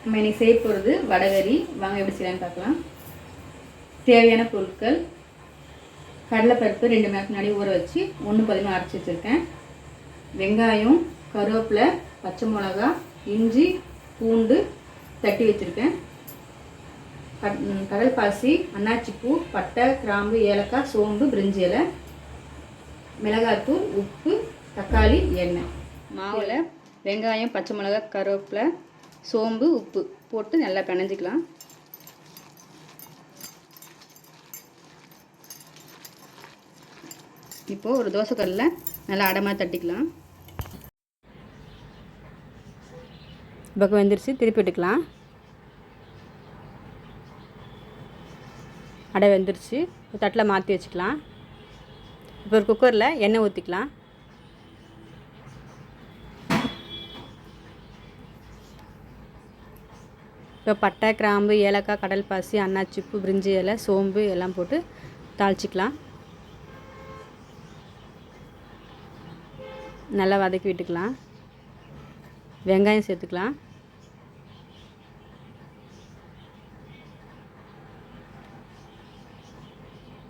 நம்ம இன்னைக்கு செய்ய போகிறது வடகறி. வாங்க எப்படி செய்யலான்னு பார்க்கலாம். தேவையான பொருட்கள்: கடலைப்பருப்பு 2 மணி நேரத்துக்கு முன்னாடி ஊற வச்சு 1:10 அரைச்சி வச்சுருக்கேன். வெங்காயம், கருவேப்பிலை, பச்சை மிளகா, இஞ்சி, பூண்டு தட்டி வச்சுருக்கேன். கடல் பாசி, அன்னாச்சிப்பூ, பட்டை, கிராம்பு, ஏலக்காய், சோம்பு, பிரிஞ்சி இலை, மிளகாத்தூள், உப்பு, தக்காளி, எண்ணெய். மாவில் வெங்காயம், பச்சை மிளகா, கருவேப்பிலை, சோம்பு, உப்பு போட்டு நல்லா பிணைஞ்சிக்கலாம். இப்போது ஒரு தோசைக்கல்லில் நல்லா அடமாக தட்டிக்கலாம். பக்கம் வெந்துருச்சு, திருப்பி விட்டுக்கலாம். அடை வெந்துருச்சு, தட்டில் மாற்றி வச்சுக்கலாம். இப்போ ஒரு குக்கரில் எண்ணெய் ஊற்றிக்கலாம். இப்போ பட்டை, கிராம்பு, ஏலக்காய், கடல் பாசி, அன்னாச்சிப்பூ, பிரிஞ்சி இலை, சோம்பு எல்லாம் போட்டு தாளிச்சிக்கலாம். நல்லா வதக்கி விட்டுக்கலாம். வெங்காயம் சேர்த்துக்கலாம்.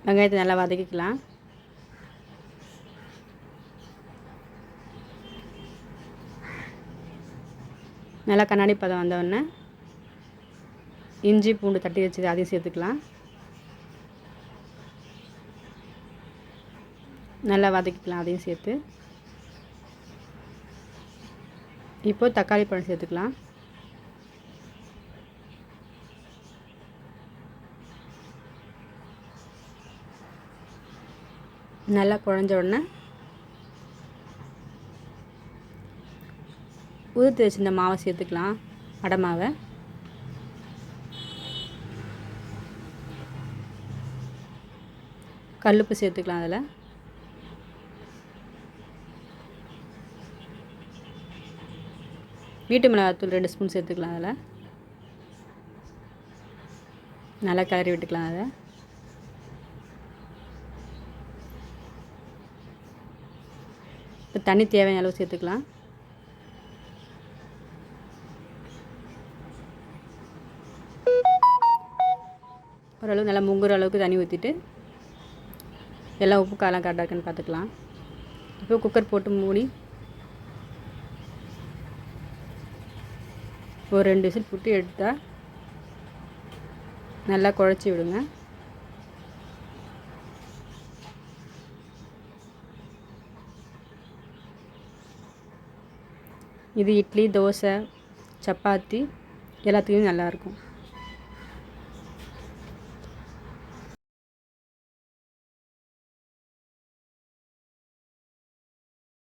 வெங்காயத்தை நல்லா வதக்கிக்கலாம். நல்லா கண்ணாடி பதம் வந்தவுடனே இஞ்சி பூண்டு தட்டி வச்சு அதையும் சேர்த்துக்கலாம். நல்லா வதக்கிக்கலாம். அதையும் சேர்த்து இப்போது தக்காளி பழம் சேர்த்துக்கலாம். நல்லா குழஞ்ச உடனே உதுத்து வச்சுருந்த மாவை சேர்த்துக்கலாம். அடை மாவை கல்லுப்பு சேர்த்துக்கலாம். அதில் வீட்டு மிளகாத்தூள் 2 ஸ்பூன் சேர்த்துக்கலாம். அதில் நல்லா கிளறி விட்டுக்கலாம். அதை இப்போ தண்ணி தேவையான அளவு சேர்த்துக்கலாம். ஓரளவு நல்லா முங்குற அளவுக்கு தண்ணி ஊற்றிட்டு எல்லாம் உப்பு காரம் கரெக்டாக இருக்குன்னு பார்த்துக்கலாம். இப்போ குக்கர் போட்டு மூடி ஒரு 2 விசில் போட்டு எடுத்தால் நல்லா குழச்சி விடுங்க. இது இட்லி, தோசை, சப்பாத்தி எல்லாத்துலேயும் நல்லாயிருக்கும்.